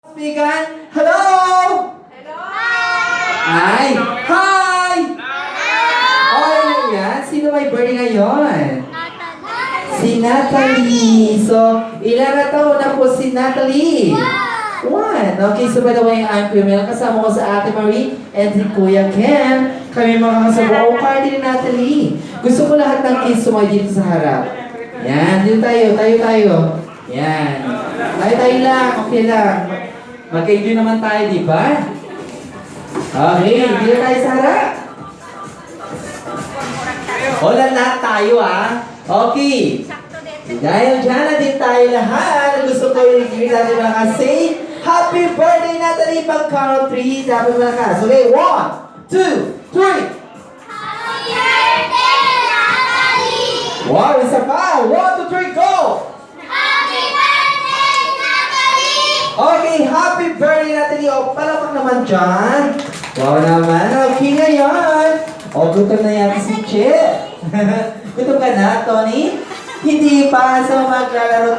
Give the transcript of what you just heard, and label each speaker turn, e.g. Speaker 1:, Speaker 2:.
Speaker 1: Speakan, hello!
Speaker 2: Hello!
Speaker 1: Hi! Hi! Okay na yan. Sino may birthday ngayon? Si Natalie. So, ilan na taon na po si Natalie? One. Okay, so by the way, I'm Kuya Mel. Kasama ko sa Ate Marie and si Kuya Ken. Kami mga kasabuong party ni Natalie. Gusto ko lahat ng kids sumay dito sa harap. Yan, dito tayo. Yan. Tayo lang, okay lang. Mag-enjoy naman tayo, di ba? Okay, dito tayo sa harap. Hola lahat tayo, Okay. Dahil dyan na din tayo lahat. Gusto ko yung i-greet natin mga kasi. Happy birthday, Natalie! Pag count 3, dapat mga kasi. Okay, 1, 2, 3.
Speaker 2: Happy birthday, Natalie!
Speaker 1: Wow, isa pa! 1, 2, 3, go!
Speaker 2: Happy birthday, Natalie!
Speaker 1: Okay, happy birthday, Natalie! O, palapag naman dyan. Wow naman. Okay ngayon. O, gutom na yata si Che. Gutom ka na, Tony? Hindi pa. So, maglalaro tayo.